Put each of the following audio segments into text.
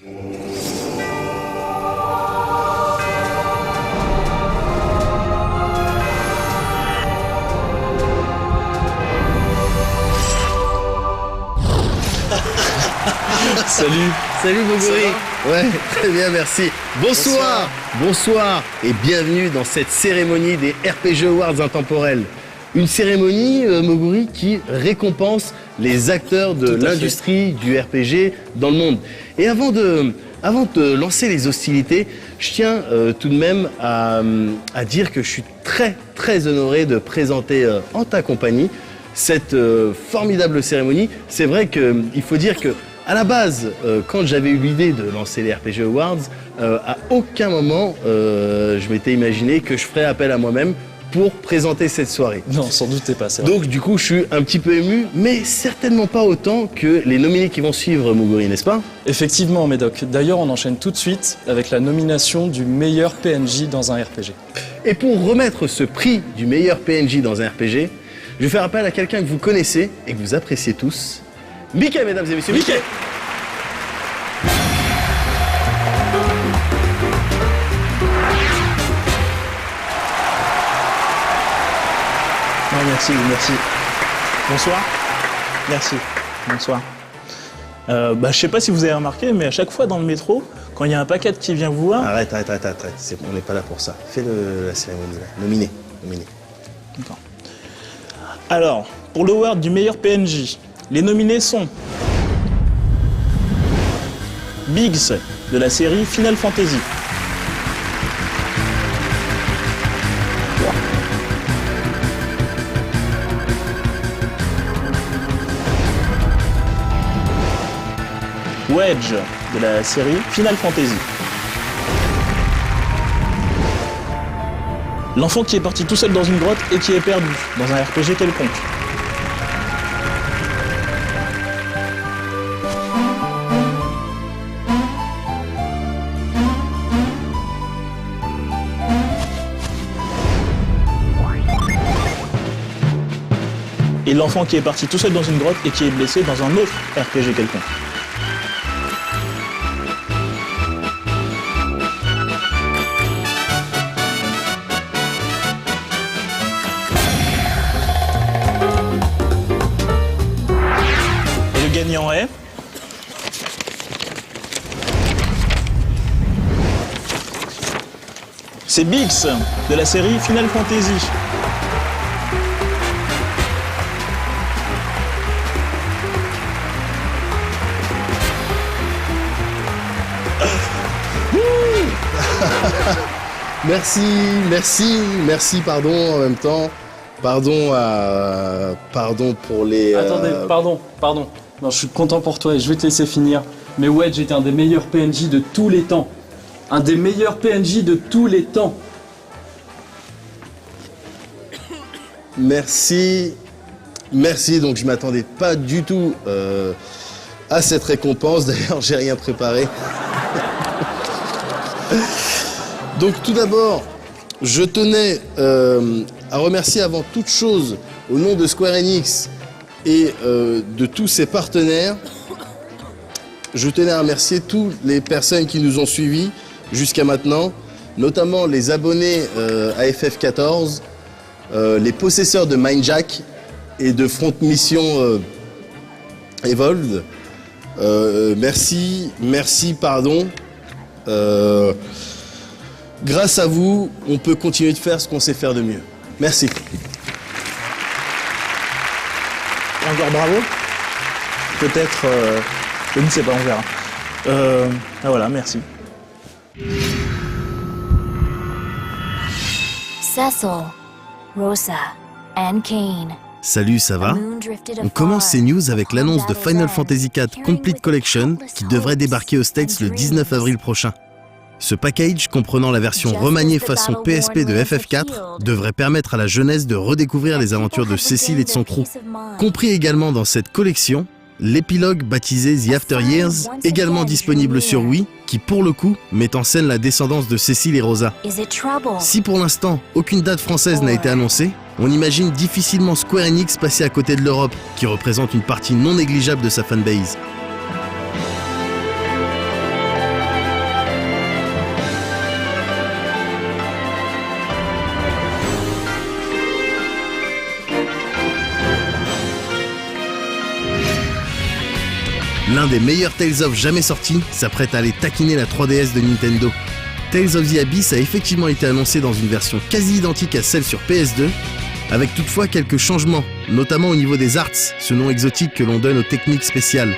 Salut Moguri. Ouais, très bien, merci. Bonsoir et bienvenue dans cette cérémonie des RPG Awards intemporels. Une cérémonie, Moguri, qui récompense les acteurs de l'industrie du RPG dans le monde. Et avant de lancer les hostilités, je tiens tout de même à dire que je suis très honoré de présenter en ta compagnie cette formidable cérémonie. C'est vrai qu'il faut dire que à la base, quand j'avais eu l'idée de lancer les RPG Awards, à aucun moment je m'étais imaginé que je ferais appel à moi-même pour présenter cette soirée. Non, sans doute pas, c'est vrai. Donc du coup, je suis un petit peu ému, mais certainement pas autant que les nominés qui vont suivre, Moguri, n'est-ce pas? Effectivement, Médoc. D'ailleurs, on enchaîne tout de suite avec la nomination du meilleur PNJ dans un RPG. Et pour remettre ce prix du meilleur PNJ dans un RPG, je vais faire appel à quelqu'un que vous connaissez et que vous appréciez tous. Mickey, mesdames et messieurs, Mickey. Non, merci. Bonsoir. Merci. Bonsoir. Je sais pas si vous avez remarqué, mais à chaque fois dans le métro, quand il y a un paquet qui vient vous voir... Arrête. On n'est pas là pour ça. Fais la cérémonie là. Nominé. D'accord. Alors, pour l'award du meilleur PNJ, les nominés sont Biggs de la série Final Fantasy. Wedge de la série Final Fantasy. L'enfant qui est parti tout seul dans une grotte et qui est perdu dans un RPG quelconque. Et l'enfant qui est parti tout seul dans une grotte et qui est blessé dans un autre RPG quelconque. Et le gagnant est... c'est Biggs de la série Final Fantasy. Merci, pardon en même temps. Pardon pour les... Attendez, pardon. Non, je suis content pour toi et je vais te laisser finir. Mais Wedge était un des meilleurs PNJ de tous les temps. Un des meilleurs PNJ de tous les temps. Merci, donc je m'attendais pas du tout à cette récompense. D'ailleurs, j'ai rien préparé. Donc tout d'abord, je tenais à remercier avant toute chose, au nom de Square Enix et de tous ses partenaires, je tenais à remercier toutes les personnes qui nous ont suivis jusqu'à maintenant, notamment les abonnés à FF14, les possesseurs de Mindjack et de Front Mission Evolved. Merci, pardon. Grâce à vous, on peut continuer de faire ce qu'on sait faire de mieux. Merci. Et encore bravo. Peut-être... je ne sais pas, on verra. Voilà, merci. Cecil, Rosa, and Kane. Salut, ça va? On commence ces news avec l'annonce de Final Fantasy IV Complete Collection qui devrait débarquer aux States le 19 avril prochain. Ce package, comprenant la version remaniée façon PSP de FF4, devrait permettre à la jeunesse de redécouvrir les aventures de Cecil et de son crew. Compris également dans cette collection, l'épilogue baptisé The After Years, également disponible sur Wii, qui pour le coup met en scène la descendance de Cecil et Rosa. Si pour l'instant aucune date française n'a été annoncée, on imagine difficilement Square Enix passer à côté de l'Europe, qui représente une partie non négligeable de sa fanbase. L'un des meilleurs Tales of jamais sortis s'apprête à aller taquiner la 3DS de Nintendo. Tales of the Abyss a effectivement été annoncé dans une version quasi identique à celle sur PS2, avec toutefois quelques changements, notamment au niveau des arts, ce nom exotique que l'on donne aux techniques spéciales.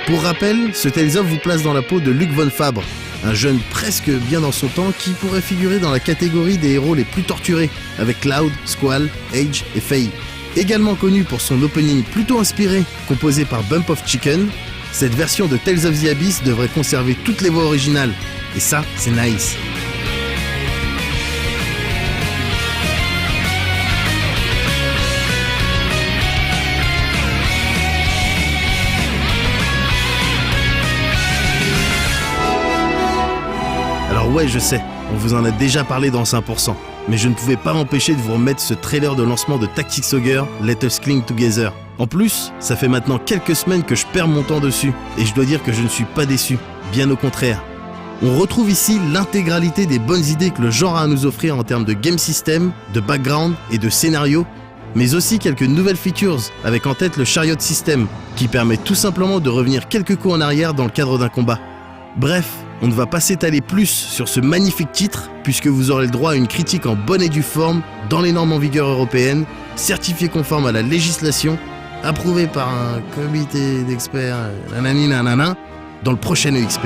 Pour rappel, ce Tales of vous place dans la peau de Luc Von Fabre, un jeune presque bien dans son temps qui pourrait figurer dans la catégorie des héros les plus torturés, avec Cloud, Squall, Age et Faye. Également connu pour son opening plutôt inspiré, composé par Bump of Chicken, cette version de Tales of the Abyss devrait conserver toutes les voix originales. Et ça, c'est nice. Alors ouais, je sais, on vous en a déjà parlé dans 5%, mais je ne pouvais pas m'empêcher de vous remettre ce trailer de lancement de Tactics Ogre, Let Us Cling Together. En plus, ça fait maintenant quelques semaines que je perds mon temps dessus, et je dois dire que je ne suis pas déçu, bien au contraire. On retrouve ici l'intégralité des bonnes idées que le genre a à nous offrir en termes de game system, de background et de scénario, mais aussi quelques nouvelles features, avec en tête le Chariot System, qui permet tout simplement de revenir quelques coups en arrière dans le cadre d'un combat. Bref, on ne va pas s'étaler plus sur ce magnifique titre, puisque vous aurez le droit à une critique en bonne et due forme, dans les normes en vigueur européennes, certifiée conforme à la législation, approuvée par un comité d'experts, nanani nanana, dans le prochain EXP.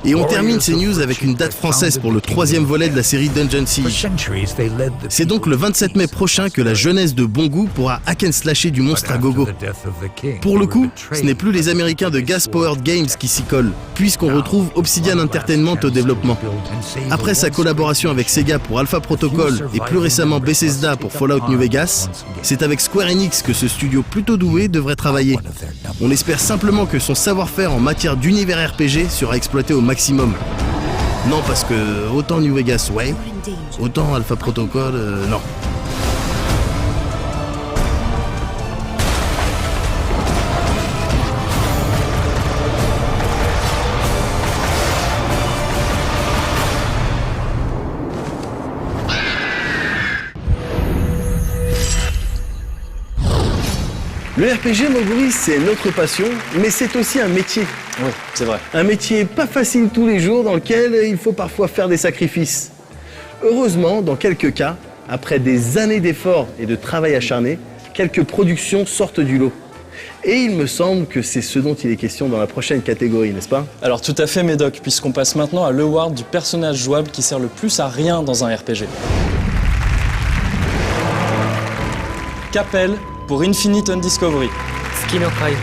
Et on termine ces news avec une date française pour le 3e volet de la série Dungeon Siege. C'est donc le 27 mai prochain que la jeunesse de bon goût pourra hack and slasher du monstre à gogo. Pour le coup, ce n'est plus les Américains de Gas Powered Games qui s'y collent, puisqu'on retrouve Obsidian Entertainment au développement. Après sa collaboration avec Sega pour Alpha Protocol et plus récemment Bethesda pour Fallout New Vegas, c'est avec Square Enix que ce studio plutôt doué devrait travailler. On espère simplement que son savoir-faire en matière d'univers RPG sera exploité au maximum. Non, parce que autant New Vegas, ouais, autant Alpha Protocol, non. Le RPG, Moguri, c'est notre passion, mais c'est aussi un métier. Oui, c'est vrai. Un métier pas facile tous les jours, dans lequel il faut parfois faire des sacrifices. Heureusement, dans quelques cas, après des années d'efforts et de travail acharné, quelques productions sortent du lot. Et il me semble que c'est ce dont il est question dans la prochaine catégorie, n'est-ce pas? Alors tout à fait, Médoc, puisqu'on passe maintenant à l'award du personnage jouable qui sert le plus à rien dans un RPG. Capel pour Infinite Undiscovery. 月の解放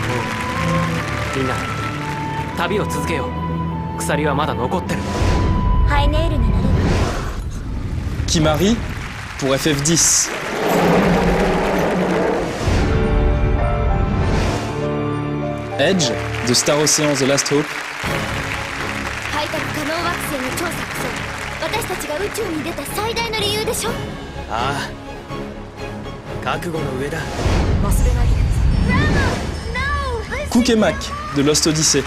みんな旅を続けよう鎖はまだ残ってるハイネイルになれる Kimari pour FF10. Edge de Star Ocean The Last Hope. 開拓可能惑星の調査こそ私たちが宇宙に出た最大の理由でしょ。ああ覚悟の上だ忘れないでください。Kukemak de Lost Odyssey.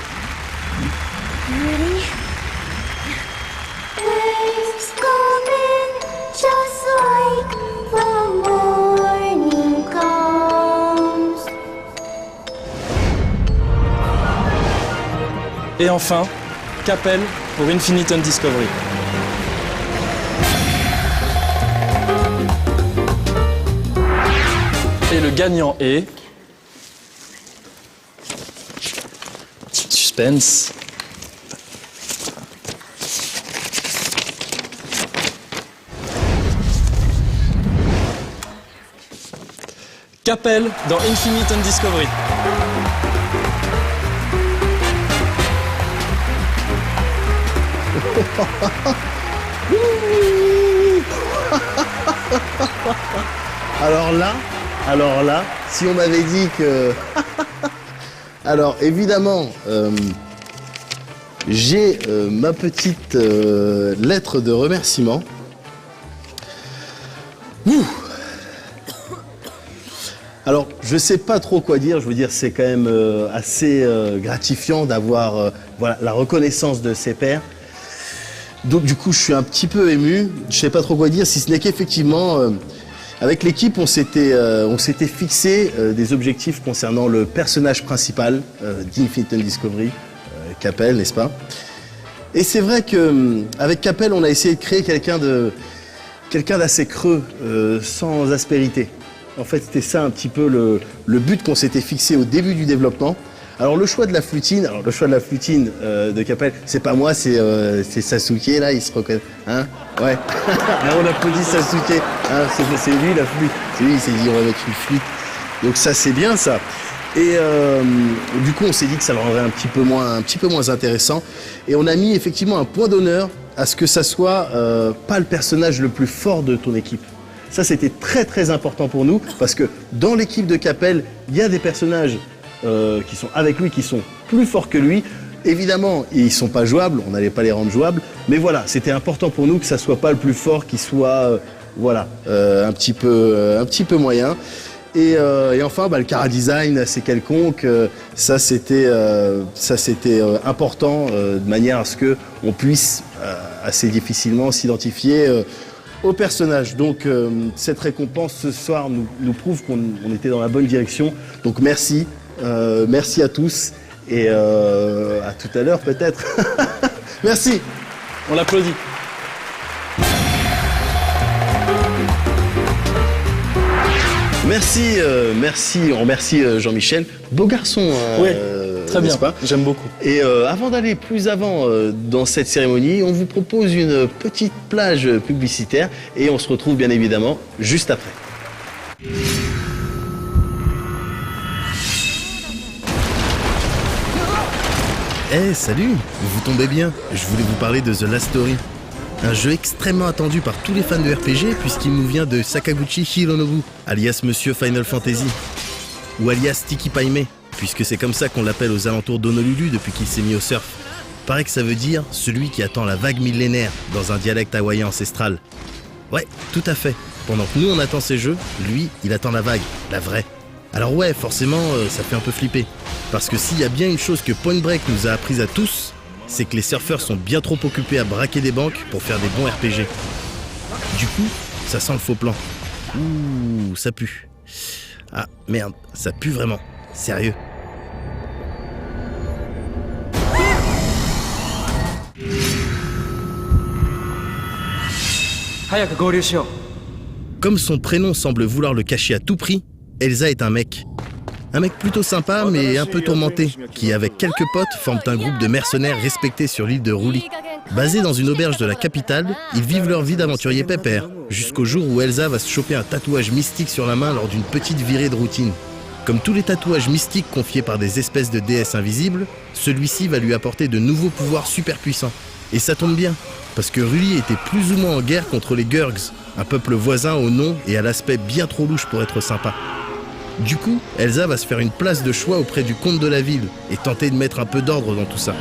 Et enfin, Capel pour Infinite Undiscovery. Et le gagnant est... Suspense. Capel dans Infinite Undiscovery. Alors là, si on m'avait dit que... Alors évidemment, j'ai ma petite lettre de remerciement. Ouh. Alors, je sais pas trop quoi dire. Je veux dire, c'est quand même assez gratifiant d'avoir voilà, la reconnaissance de ses pairs. Donc, du coup, je suis un petit peu ému. Je sais pas trop quoi dire, si ce n'est qu'effectivement, avec l'équipe, on s'était fixé des objectifs concernant le personnage principal d'Infinite Discovery, Capel, n'est-ce pas? Et c'est vrai qu'avec Capel, on a essayé de créer quelqu'un d'assez creux, sans aspérité. En fait, c'était ça un petit peu le but qu'on s'était fixé au début du développement. Alors le choix de la flutine, de Capel, c'est pas moi, c'est Sasuke là, il se reconnaît, hein? Ouais. On applaudit Sasuke, hein, c'est lui la flûte. C'est lui, il s'est dit on va mettre une flûte. Donc ça c'est bien ça. Et du coup on s'est dit que ça le rendrait un petit peu moins intéressant. Et on a mis effectivement un point d'honneur à ce que ça soit pas le personnage le plus fort de ton équipe. Ça, c'était très très important pour nous, parce que dans l'équipe de Capel, il y a des personnages qui sont avec lui, qui sont plus forts que lui. Évidemment, ils ne sont pas jouables, on n'allait pas les rendre jouables, mais voilà, c'était important pour nous que ça ne soit pas le plus fort, qu'il soit un petit peu moyen. Et enfin, le chara-design assez quelconque, ça c'était important, de manière à ce qu'on puisse assez difficilement s'identifier au personnage. Donc cette récompense ce soir nous prouve qu'on était dans la bonne direction. Donc merci à tous et à tout à l'heure peut-être. Merci. On l'applaudit. Merci, on remercie Jean-Michel. Beau garçon, oui, très bien, pas j'aime beaucoup. Et avant d'aller plus avant dans cette cérémonie, on vous propose une petite plage publicitaire et on se retrouve bien évidemment juste après. Eh, salut, vous tombez bien, je voulais vous parler de The Last Story. Un jeu extrêmement attendu par tous les fans de RPG puisqu'il nous vient de Sakaguchi Hironobu, alias Monsieur Final Fantasy, ou alias Tiki Paime, puisque c'est comme ça qu'on l'appelle aux alentours d'Honolulu depuis qu'il s'est mis au surf. Paraît que ça veut dire celui qui attend la vague millénaire dans un dialecte hawaïen ancestral. Ouais, tout à fait. Pendant que nous on attend ces jeux, lui, il attend la vague, la vraie. Alors ouais, forcément, ça fait un peu flipper. Parce que s'il y a bien une chose que Point Break nous a apprise à tous, c'est que les surfeurs sont bien trop occupés à braquer des banques pour faire des bons RPG. Du coup, ça sent le faux plan. Ouh, ça pue. Ah, merde, ça pue vraiment. Sérieux. Comme son prénom semble vouloir le cacher à tout prix, Elsa est un mec. Un mec plutôt sympa mais un peu tourmenté, qui avec quelques potes forment un groupe de mercenaires respectés sur l'île de Roulis. Basés dans une auberge de la capitale, ils vivent leur vie d'aventurier pépère, jusqu'au jour où Elsa va se choper un tatouage mystique sur la main lors d'une petite virée de routine. Comme tous les tatouages mystiques confiés par des espèces de déesses invisibles, celui-ci va lui apporter de nouveaux pouvoirs super puissants. Et ça tombe bien, parce que Roulis était plus ou moins en guerre contre les Gurgs, un peuple voisin au nom et à l'aspect bien trop louche pour être sympa. Du coup, Elsa va se faire une place de choix auprès du comte de la ville et tenter de mettre un peu d'ordre dans tout ça.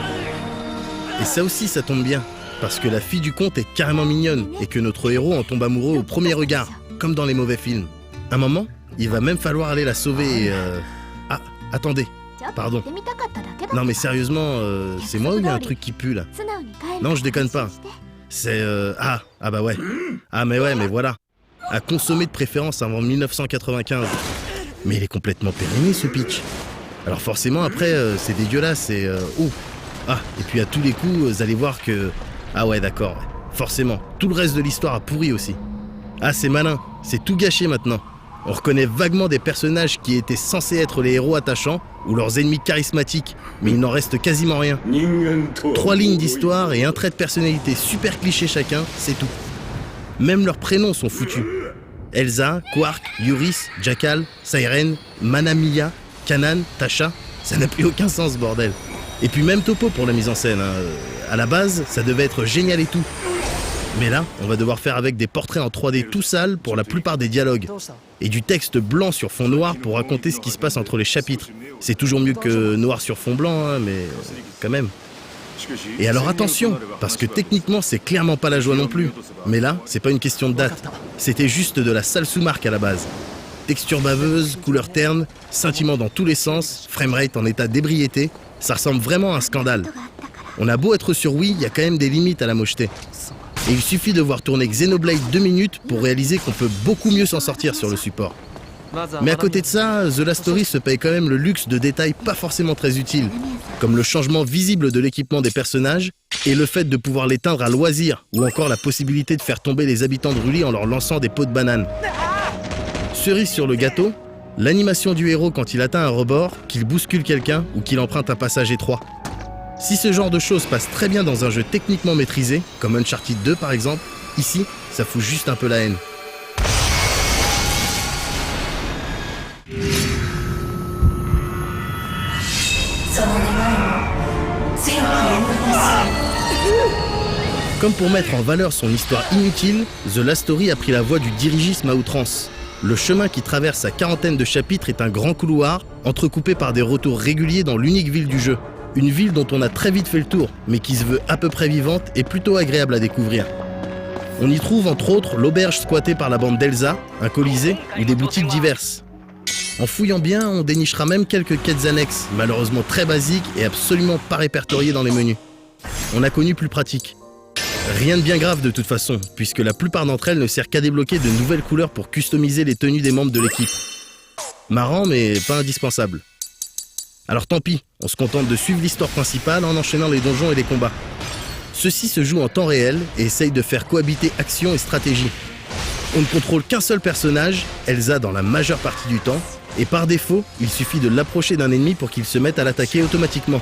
Et ça aussi, ça tombe bien, parce que la fille du comte est carrément mignonne et que notre héros en tombe amoureux au premier regard, comme dans les mauvais films. Un moment, il va même falloir aller la sauver et Ah, attendez, pardon. Non mais sérieusement, c'est moi ou il y a un truc qui pue là? Non, je déconne pas. C'est Ah bah ouais. Ah mais ouais, mais voilà. À consommer de préférence avant 1995. Mais il est complètement périmé ce pitch. Alors forcément après c'est dégueulasse et Ah, et puis à tous les coups vous allez voir que... Ah ouais d'accord, forcément, tout le reste de l'histoire a pourri aussi. Ah c'est malin, c'est tout gâché maintenant. On reconnaît vaguement des personnages qui étaient censés être les héros attachants ou leurs ennemis charismatiques, mais il n'en reste quasiment rien. 3 lignes d'histoire et un trait de personnalité super cliché chacun, c'est tout. Même leurs prénoms sont foutus. Elsa, Quark, Yuris, Jackal, Siren, Manamiya, Kanan, Tasha, ça n'a plus aucun sens bordel. Et puis même topo pour la mise en scène, hein. À la base, ça devait être génial et tout. Mais là, on va devoir faire avec des portraits en 3D tout sales pour la plupart des dialogues. Et du texte blanc sur fond noir pour raconter ce qui se passe entre les chapitres. C'est toujours mieux que noir sur fond blanc, hein, mais quand même. Et alors attention, parce que techniquement c'est clairement pas la joie non plus. Mais là, c'est pas une question de date. C'était juste de la sale sous-marque à la base. Texture baveuse, couleur terne, scintillement dans tous les sens, framerate en état d'ébriété, ça ressemble vraiment à un scandale. On a beau être sur Wii, il y a quand même des limites à la mocheté. Et il suffit de voir tourner Xenoblade 2 minutes pour réaliser qu'on peut beaucoup mieux s'en sortir sur le support. Mais à côté de ça, The Last Story se paye quand même le luxe de détails pas forcément très utiles, comme le changement visible de l'équipement des personnages et le fait de pouvoir l'éteindre à loisir, ou encore la possibilité de faire tomber les habitants de Rully en leur lançant des pots de banane. Cerise sur le gâteau, l'animation du héros quand il atteint un rebord, qu'il bouscule quelqu'un ou qu'il emprunte un passage étroit. Si ce genre de choses passe très bien dans un jeu techniquement maîtrisé, comme Uncharted 2 par exemple, ici, ça fout juste un peu la haine. Comme pour mettre en valeur son histoire inutile, The Last Story a pris la voie du dirigisme à outrance. Le chemin qui traverse sa quarantaine de chapitres est un grand couloir, entrecoupé par des retours réguliers dans l'unique ville du jeu. Une ville dont on a très vite fait le tour, mais qui se veut à peu près vivante et plutôt agréable à découvrir. On y trouve entre autres l'auberge squattée par la bande d'Elsa, un colisée ou des boutiques diverses. En fouillant bien, on dénichera même quelques quêtes annexes, malheureusement très basiques et absolument pas répertoriées dans les menus. On a connu plus pratique. Rien de bien grave de toute façon, puisque la plupart d'entre elles ne servent qu'à débloquer de nouvelles couleurs pour customiser les tenues des membres de l'équipe. Marrant, mais pas indispensable. Alors tant pis, on se contente de suivre l'histoire principale en enchaînant les donjons et les combats. Ceux-ci se jouent en temps réel et essayent de faire cohabiter action et stratégie. On ne contrôle qu'un seul personnage, Elsa dans la majeure partie du temps, et par défaut, il suffit de l'approcher d'un ennemi pour qu'il se mette à l'attaquer automatiquement.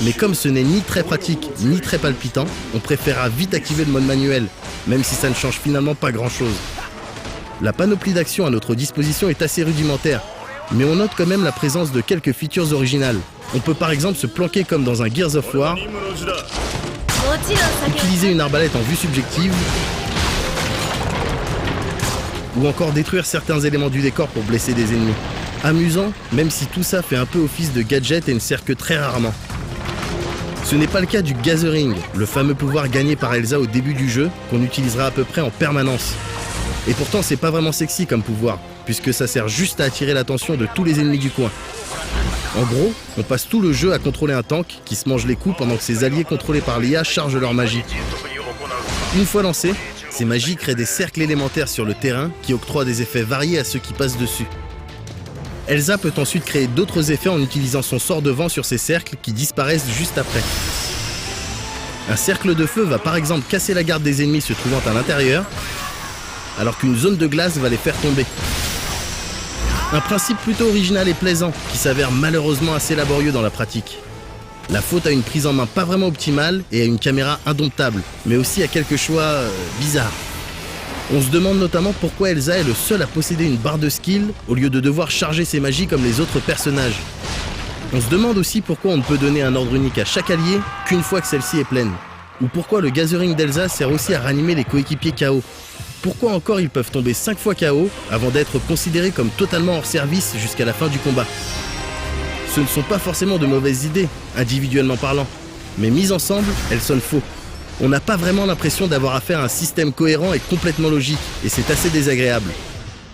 Mais comme ce n'est ni très pratique, ni très palpitant, on préférera vite activer le mode manuel, même si ça ne change finalement pas grand-chose. La panoplie d'actions à notre disposition est assez rudimentaire, mais on note quand même la présence de quelques features originales. On peut par exemple se planquer comme dans un Gears of War, utiliser une arbalète en vue subjective, ou encore détruire certains éléments du décor pour blesser des ennemis. Amusant, même si tout ça fait un peu office de gadget et ne sert que très rarement. Ce n'est pas le cas du Gathering, le fameux pouvoir gagné par Elsa au début du jeu, qu'on utilisera à peu près en permanence. Et pourtant c'est pas vraiment sexy comme pouvoir, puisque ça sert juste à attirer l'attention de tous les ennemis du coin. En gros, on passe tout le jeu à contrôler un tank qui se mange les coups pendant que ses alliés contrôlés par l'IA chargent leur magie. Une fois lancé, ces magies créent des cercles élémentaires sur le terrain qui octroient des effets variés à ceux qui passent dessus. Elsa peut ensuite créer d'autres effets en utilisant son sort de vent sur ces cercles qui disparaissent juste après. Un cercle de feu va par exemple casser la garde des ennemis se trouvant à l'intérieur, alors qu'une zone de glace va les faire tomber. Un principe plutôt original et plaisant, qui s'avère malheureusement assez laborieux dans la pratique. La faute à une prise en main pas vraiment optimale et à une caméra indomptable, mais aussi à quelques choix bizarres. On se demande notamment pourquoi Elsa est le seul à posséder une barre de skill au lieu de devoir charger ses magies comme les autres personnages. On se demande aussi pourquoi on ne peut donner un ordre unique à chaque allié qu'une fois que celle-ci est pleine. Ou pourquoi le Gathering d'Elsa sert aussi à ranimer les coéquipiers KO. Pourquoi encore ils peuvent tomber 5 fois KO avant d'être considérés comme totalement hors service jusqu'à la fin du combat. Ce ne sont pas forcément de mauvaises idées, individuellement parlant, mais mises ensemble, elles sonnent faux. On n'a pas vraiment l'impression d'avoir affaire à un système cohérent et complètement logique, et c'est assez désagréable.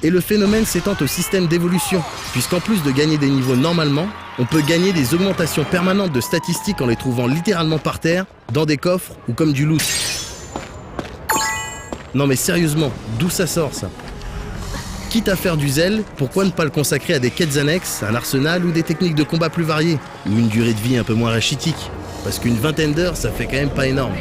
Et le phénomène s'étend au système d'évolution, puisqu'en plus de gagner des niveaux normalement, on peut gagner des augmentations permanentes de statistiques en les trouvant littéralement par terre, dans des coffres ou comme du loot. Non mais sérieusement, d'où ça sort ça? Quitte à faire du zèle, pourquoi ne pas le consacrer à des quêtes annexes, un arsenal ou des techniques de combat plus variées, ou une durée de vie un peu moins rachitique? Parce qu'une vingtaine d'heures, ça fait quand même pas énorme.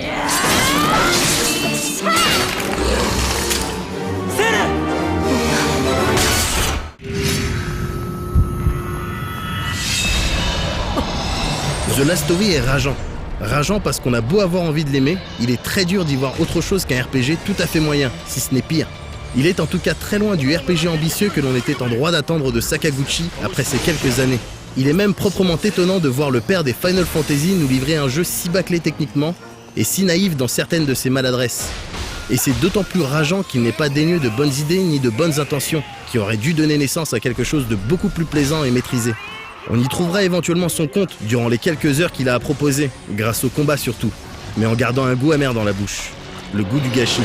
The Last Story est rageant. Rageant parce qu'on a beau avoir envie de l'aimer, il est très dur d'y voir autre chose qu'un RPG tout à fait moyen, si ce n'est pire. Il est en tout cas très loin du RPG ambitieux que l'on était en droit d'attendre de Sakaguchi après ces quelques années. Il est même proprement étonnant de voir le père des Final Fantasy nous livrer un jeu si bâclé techniquement et si naïf dans certaines de ses maladresses. Et c'est d'autant plus rageant qu'il n'est pas dénué de bonnes idées ni de bonnes intentions, qui auraient dû donner naissance à quelque chose de beaucoup plus plaisant et maîtrisé. On y trouvera éventuellement son compte durant les quelques heures qu'il a à proposer, grâce au combat surtout, mais en gardant un goût amer dans la bouche, le goût du gâchis.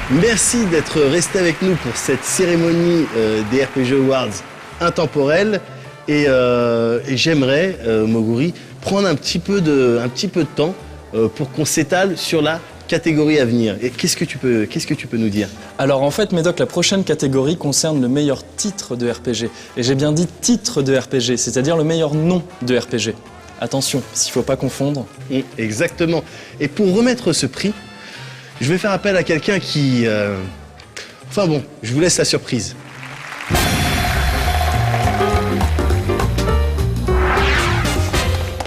Merci d'être resté avec nous pour cette cérémonie des RPG Awards intemporels. Et j'aimerais, Moguri, prendre un petit peu de temps pour qu'on s'étale sur la catégorie à venir. Et qu'est-ce que tu peux nous dire? Alors en fait, Médoc, la prochaine catégorie concerne le meilleur titre de RPG. Et j'ai bien dit titre de RPG, c'est-à-dire le meilleur nom de RPG. Attention, s'il ne faut pas confondre. Exactement. Et pour remettre ce prix, je vais faire appel à quelqu'un qui... Enfin bon, je vous laisse la surprise.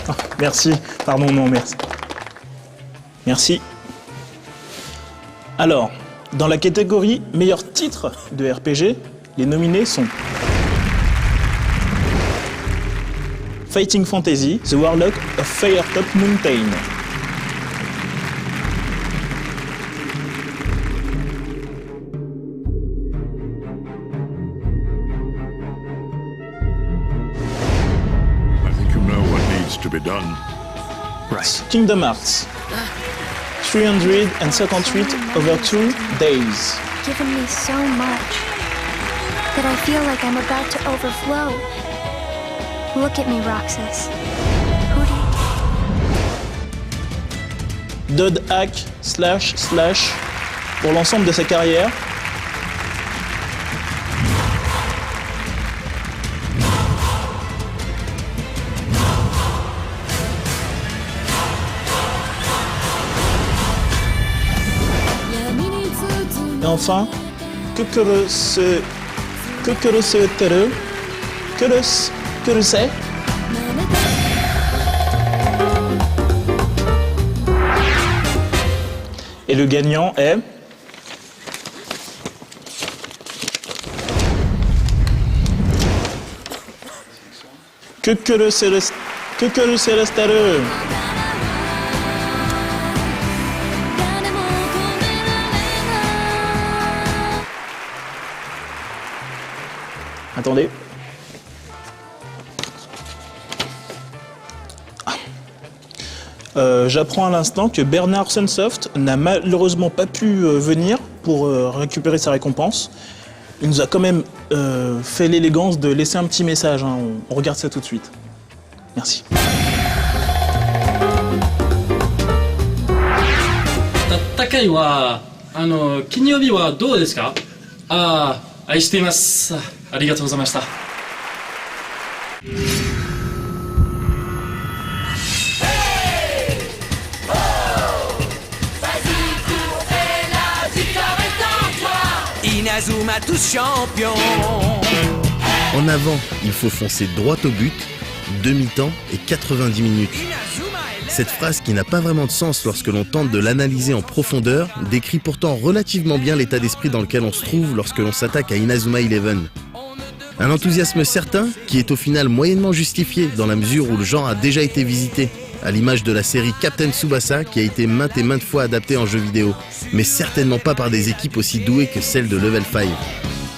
Ah, merci. Pardon, non, merci. Merci. Alors, dans la catégorie meilleur titre de RPG, les nominés sont Fighting Fantasy, The Warlock of Firetop Mountain. To be done. Right. Kingdom Hearts. 358 over 2 days. Given me so much that I feel like I'm about to overflow. Look at me, Roxas. Who do you... Dod Hack / pour l'ensemble de sa carrière. Et enfin, Kukuruse Teru, Kuruse. Et le gagnant est... Kukuruse Teru. Attendez. J'apprends à l'instant que Bernard Sunsoft n'a malheureusement pas pu venir pour récupérer sa récompense. Il nous a quand même fait l'élégance de laisser un petit message. Hein. On regarde ça tout de suite. Merci. Takai wa kinyobi wa dou desu ka? Aishite imasu. Arigatou gozaimashita. Inazuma tous champions. En avant, il faut foncer droit au but, demi-temps et 90 minutes. Cette phrase qui n'a pas vraiment de sens lorsque l'on tente de l'analyser en profondeur, décrit pourtant relativement bien l'état d'esprit dans lequel on se trouve lorsque l'on s'attaque à Inazuma Eleven. Un enthousiasme certain qui est au final moyennement justifié dans la mesure où le genre a déjà été visité, à l'image de la série Captain Tsubasa qui a été maintes et maintes fois adaptée en jeu vidéo, mais certainement pas par des équipes aussi douées que celle de Level 5.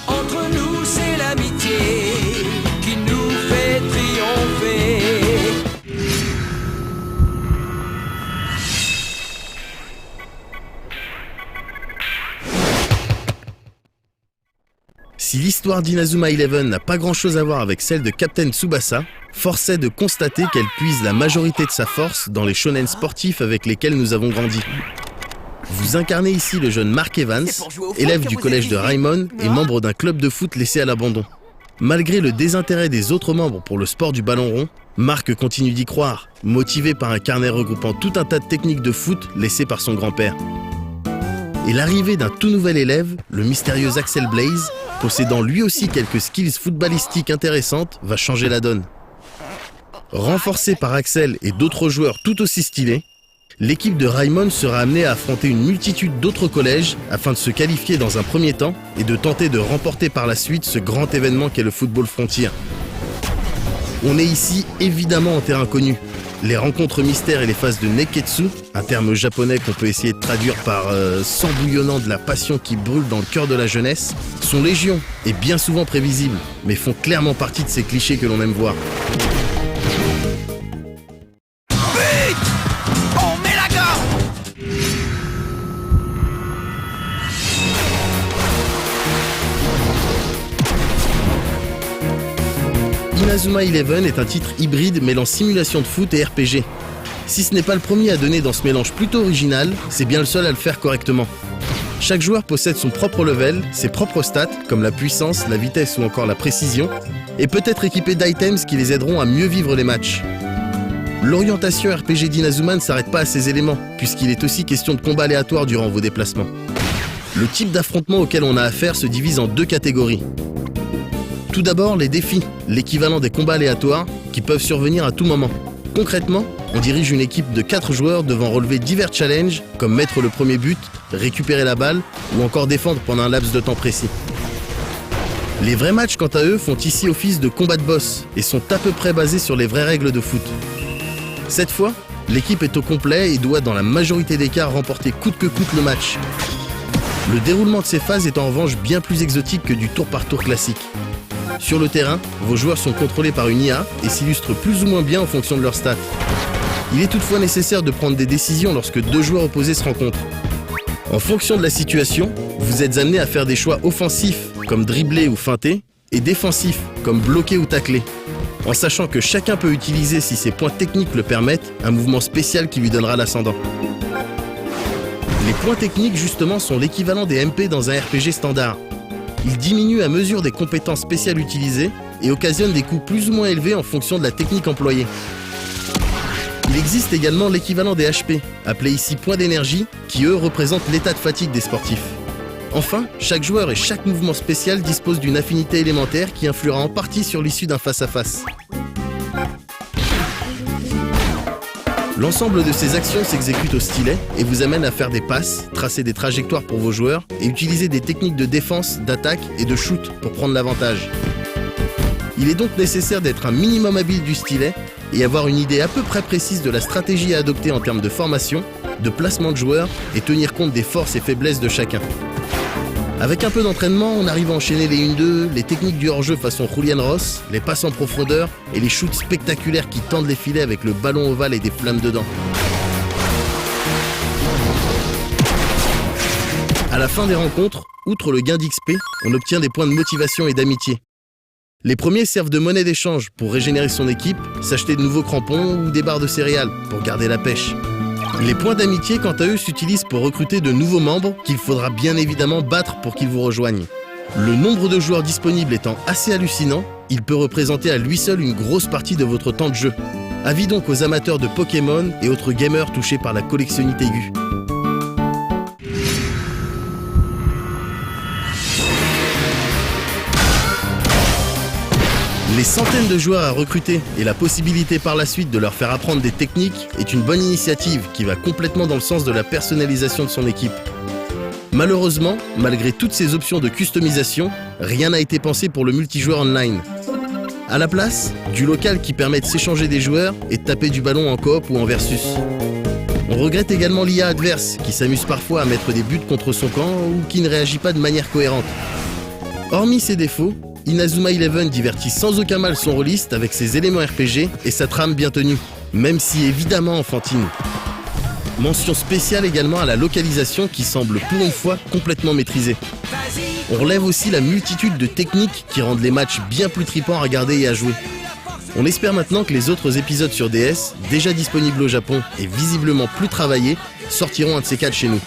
Entre nous, c'est l'amitié qui nous fait triompher. Si l'histoire d'Inazuma Eleven n'a pas grand-chose à voir avec celle de Captain Tsubasa, force est de constater qu'elle puise la majorité de sa force dans les shonen sportifs avec lesquels nous avons grandi. Vous incarnez ici le jeune Mark Evans, élève du collège de Raimon et membre d'un club de foot laissé à l'abandon. Malgré le désintérêt des autres membres pour le sport du ballon rond, Mark continue d'y croire, motivé par un carnet regroupant tout un tas de techniques de foot laissées par son grand-père. Et l'arrivée d'un tout nouvel élève, le mystérieux Axel Blaze, possédant lui aussi quelques skills footballistiques intéressantes, va changer la donne. Renforcé par Axel et d'autres joueurs tout aussi stylés, L'équipe de Raimon sera amenée à affronter une multitude d'autres collèges afin de se qualifier dans un premier temps et de tenter de remporter par la suite ce grand événement qu'est le football frontier. On est ici évidemment en terrain connu. Les rencontres mystères et les phases de Nekketsu, un terme japonais qu'on peut essayer de traduire par sang bouillonnant de la passion qui brûle dans le cœur de la jeunesse, sont légion et bien souvent prévisibles, mais font clairement partie de ces clichés que l'on aime voir. Inazuma Eleven est un titre hybride mêlant simulation de foot et RPG. Si ce n'est pas le premier à donner dans ce mélange plutôt original, c'est bien le seul à le faire correctement. Chaque joueur possède son propre level, ses propres stats, comme la puissance, la vitesse ou encore la précision, et peut être équipé d'items qui les aideront à mieux vivre les matchs. L'orientation RPG d'Inazuma ne s'arrête pas à ces éléments, puisqu'il est aussi question de combats aléatoires durant vos déplacements. Le type d'affrontement auquel on a affaire se divise en deux catégories. Tout d'abord, les défis, l'équivalent des combats aléatoires, qui peuvent survenir à tout moment. Concrètement, on dirige une équipe de 4 joueurs devant relever divers challenges, comme mettre le premier but, récupérer la balle, ou encore défendre pendant un laps de temps précis. Les vrais matchs, quant à eux, font ici office de combat de boss, et sont à peu près basés sur les vraies règles de foot. Cette fois, l'équipe est au complet et doit, dans la majorité des cas, remporter coûte que coûte le match. Le déroulement de ces phases est en revanche bien plus exotique que du tour par tour classique. Sur le terrain, vos joueurs sont contrôlés par une IA et s'illustrent plus ou moins bien en fonction de leurs stats. Il est toutefois nécessaire de prendre des décisions lorsque deux joueurs opposés se rencontrent. En fonction de la situation, vous êtes amené à faire des choix offensifs, comme dribbler ou feinter, et défensifs, comme bloquer ou tacler, en sachant que chacun peut utiliser, si ses points techniques le permettent, un mouvement spécial qui lui donnera l'ascendant. Les points techniques, justement, sont l'équivalent des MP dans un RPG standard. Ils diminuent à mesure des compétences spéciales utilisées et occasionnent des coûts plus ou moins élevés en fonction de la technique employée. Il existe également l'équivalent des HP, appelés ici points d'énergie, qui eux représentent l'état de fatigue des sportifs. Enfin, chaque joueur et chaque mouvement spécial dispose d'une affinité élémentaire qui influera en partie sur l'issue d'un face-à-face. L'ensemble de ces actions s'exécute au stylet et vous amène à faire des passes, tracer des trajectoires pour vos joueurs et utiliser des techniques de défense, d'attaque et de shoot pour prendre l'avantage. Il est donc nécessaire d'être un minimum habile du stylet et avoir une idée à peu près précise de la stratégie à adopter en termes de formation, de placement de joueurs et tenir compte des forces et faiblesses de chacun. Avec un peu d'entraînement, on arrive à enchaîner les 1-2, les techniques du hors-jeu façon Julian Ross, les passes en profondeur et les shoots spectaculaires qui tendent les filets avec le ballon ovale et des flammes dedans. À la fin des rencontres, outre le gain d'XP, on obtient des points de motivation et d'amitié. Les premiers servent de monnaie d'échange pour régénérer son équipe, s'acheter de nouveaux crampons ou des barres de céréales pour garder la pêche. Les points d'amitié, quant à eux, s'utilisent pour recruter de nouveaux membres qu'il faudra bien évidemment battre pour qu'ils vous rejoignent. Le nombre de joueurs disponibles étant assez hallucinant, il peut représenter à lui seul une grosse partie de votre temps de jeu. Avis donc aux amateurs de Pokémon et autres gamers touchés par la collectionnite aiguë. Les centaines de joueurs à recruter et la possibilité par la suite de leur faire apprendre des techniques est une bonne initiative qui va complètement dans le sens de la personnalisation de son équipe. Malheureusement, malgré toutes ces options de customisation, rien n'a été pensé pour le multijoueur online. À la place, du local qui permet de s'échanger des joueurs et de taper du ballon en coop ou en versus. On regrette également l'IA adverse qui s'amuse parfois à mettre des buts contre son camp ou qui ne réagit pas de manière cohérente. Hormis ces défauts, Inazuma Eleven divertit sans aucun mal son rôliste avec ses éléments RPG et sa trame bien tenue, même si évidemment enfantine. Mention spéciale également à la localisation qui semble pour une fois complètement maîtrisée. On relève aussi la multitude de techniques qui rendent les matchs bien plus tripants à regarder et à jouer. On espère maintenant que les autres épisodes sur DS, déjà disponibles au Japon et visiblement plus travaillés, sortiront un de ces 4 chez nous.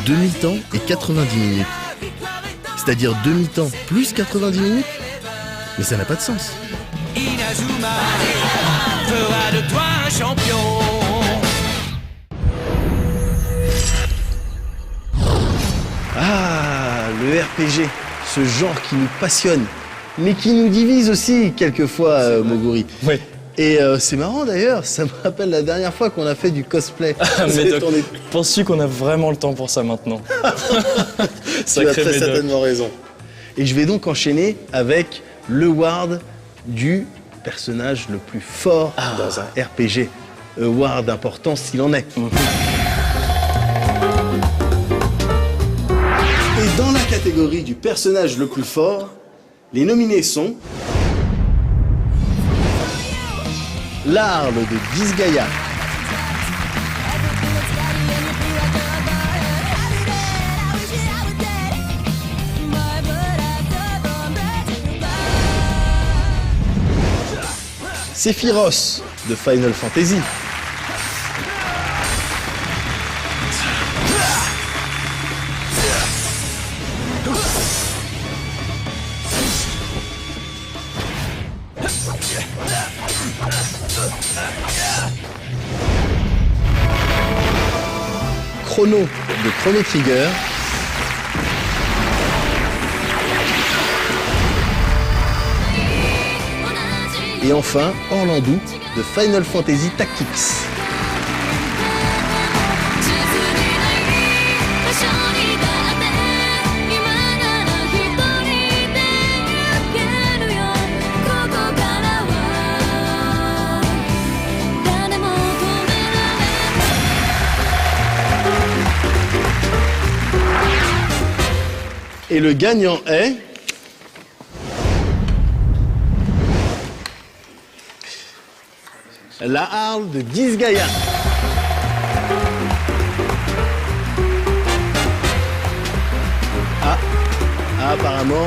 2 mi-temps et 90 minutes. C'est-à-dire 2 mi-temps plus 90 minutes? Mais ça n'a pas de sens. Inazuma fera de toi un champion. Ah, le RPG, ce genre qui nous passionne, mais qui nous divise aussi quelquefois, Moguri. Ouais. Et c'est marrant d'ailleurs, ça me rappelle la dernière fois qu'on a fait du cosplay. Médoc, penses-tu qu'on a vraiment le temps pour ça maintenant? Tu as Sacré très Médoc. certainement raison. Et je vais donc enchaîner avec le Award du personnage le plus fort dans un RPG. Award important s'il en est. Et dans la catégorie du personnage le plus fort, les nominés sont l'Arle de Disgaea, Sephiroth de Final Fantasy, Chrono de Chrono Trigger, et enfin Orlando de Final Fantasy Tactics. Et le gagnant est la Arle de Disgaea. Apparemment,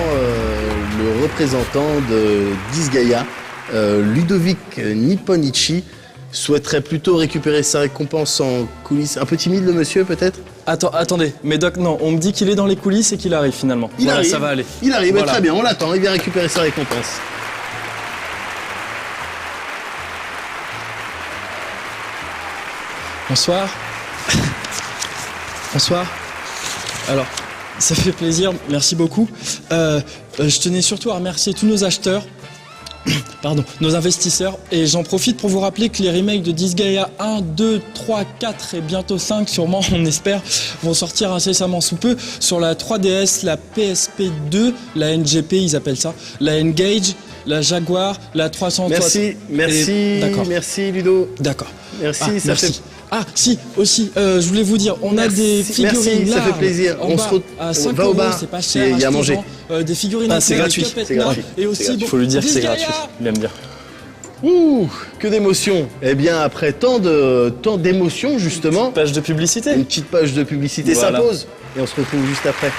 le représentant de Disgaea, Ludovic Nipponichi, souhaiterait plutôt récupérer sa récompense en coulisses. Un peu timide, le monsieur, peut-être? Attendez, Médoc, non, on me dit qu'il est dans les coulisses et qu'il arrive finalement. Il arrive, ça va aller. Il arrive, Voilà. très bien, on l'attend, il vient récupérer sa récompense. Bonsoir. Bonsoir. Alors, ça fait plaisir, merci beaucoup. Je tenais surtout à remercier tous nos acheteurs, pardon, nos investisseurs, et j'en profite pour vous rappeler que les remakes de Disgaea 1, 2, 3, 4 et bientôt 5, sûrement, on espère, vont sortir incessamment sous peu sur la 3DS, la PSP2, la NGP, ils appellent ça, la N-Gage, la Jaguar, la 360. Merci, D'accord. merci Ludo. D'accord. Merci, ça merci. fait... Ah, si, aussi, je voulais vous dire, on a des figurines merci, ça là, fait plaisir. en On bas, se retrouve à 5 va au euros, bar. c'est pas cher. Il y a à manger. Des figurines Ah, c'est gratuit, c'est gratuit. Et aussi, gratuit. bon, il faut lui dire que c'est Disgaea. gratuit. Il aime bien. Ouh, que d'émotions. Eh bien, après tant d'émotions, justement, Page de publicité. une petite page de publicité Voilà. s'impose. Et on se retrouve juste après.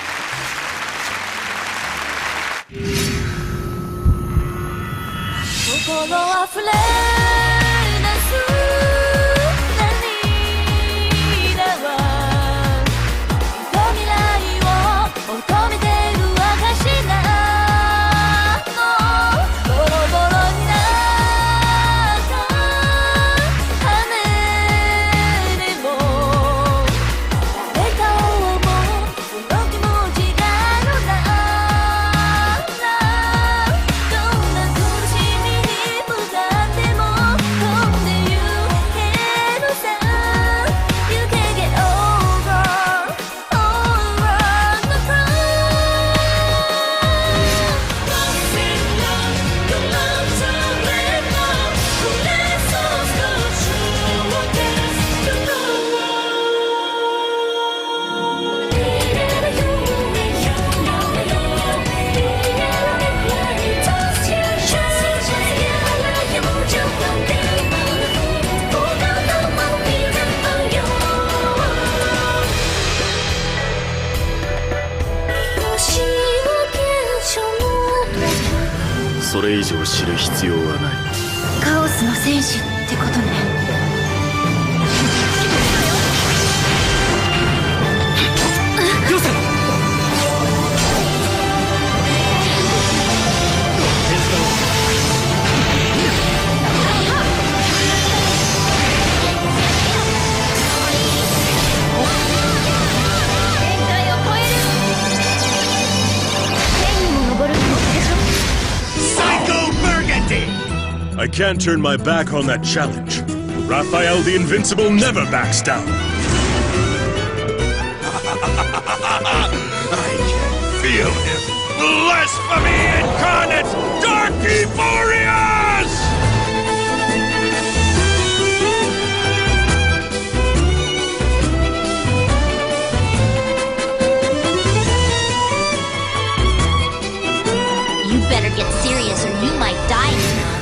それ以上知る必要はない。カオスの戦士ってことね。I can't turn my back on that challenge. Raphael the Invincible never backs down. I can feel him. Blasphemy incarnate, Darky Boreas! You better get serious or you might die, you know.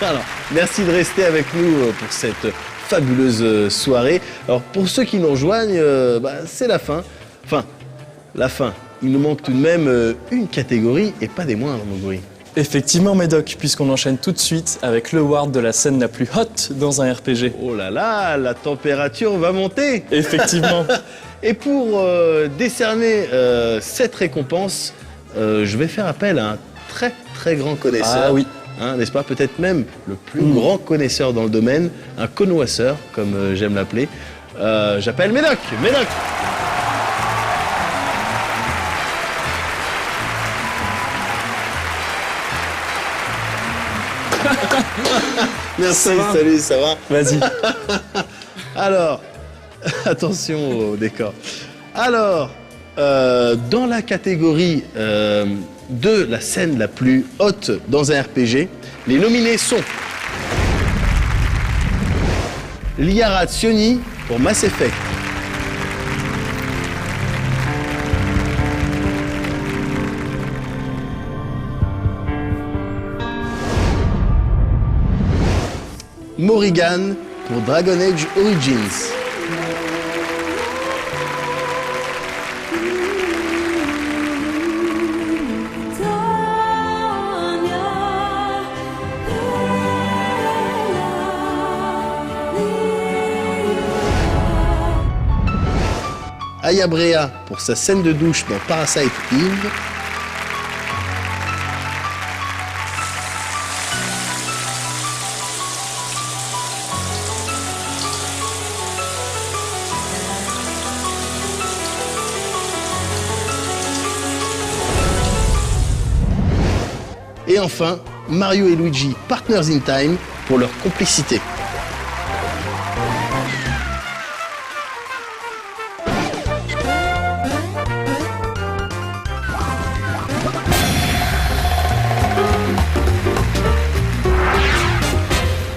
Alors, merci de rester avec nous pour cette fabuleuse soirée. Alors, pour ceux qui nous rejoignent, c'est la fin. Enfin, la fin. Il nous manque tout de même une catégorie et pas des moindres, Moguri. Effectivement, Médoc, puisqu'on enchaîne tout de suite avec le award de la scène la plus hot dans un RPG. Oh là là, la température va monter. Effectivement. Et pour décerner cette récompense, je vais faire appel à un très très grand connaisseur. Ah oui. Hein, n'est-ce pas? Peut-être même le plus grand connaisseur dans le domaine, un connoisseur, comme j'aime l'appeler. J'appelle Médoc. Médoc. Merci, salut, ça va? Vas-y. Alors, attention au décor. Alors, dans la catégorie de la scène la plus haute dans un RPG, les nominés sont Liara Tzioni pour Mass Effect, Morrigan pour Dragon Age Origins, Aya Brea pour sa scène de douche dans Parasite Eve, et enfin Mario et Luigi Partners in Time pour leur complicité.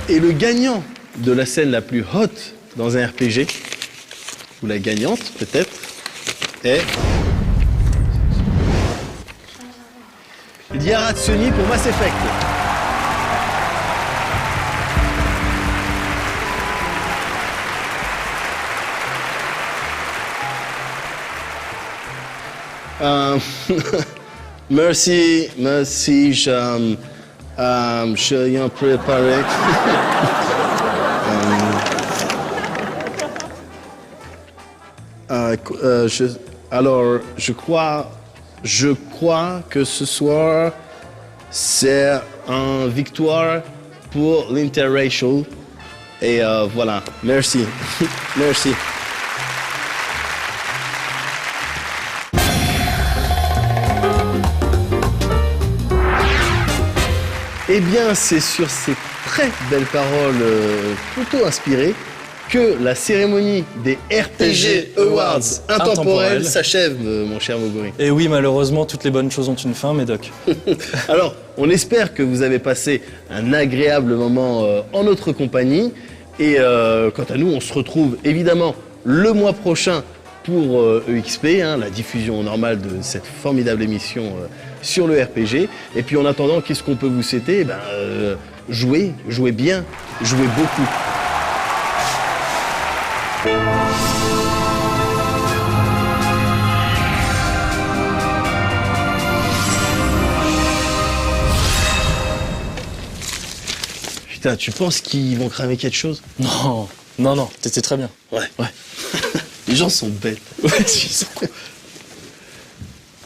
Et le gagnant de la scène la plus haute dans un RPG, ou la gagnante peut-être, est Liara Tzioni pour Mass Effect. Merci, je viens préparé. Alors, je crois que ce soir, c'est une victoire pour l'interracial. Et voilà, merci. Merci. Eh bien, c'est sur ces très belles paroles plutôt inspirées que la cérémonie des RPG Awards intemporels s'achève, mon cher Moguri. Et oui, malheureusement, toutes les bonnes choses ont une fin, Médoc. Alors, on espère que vous avez passé un agréable moment en notre compagnie. Et quant à nous, on se retrouve évidemment le mois prochain pour EXP, la diffusion normale de cette formidable émission sur le RPG. Et puis en attendant, qu'est-ce qu'on peut vous souhaiter? Jouez bien, jouez beaucoup. Putain, tu penses qu'ils vont cramer quelque chose? Non, non, non, t'étais très bien. Ouais. Ouais. Les gens sont bêtes. Ouais, ils sont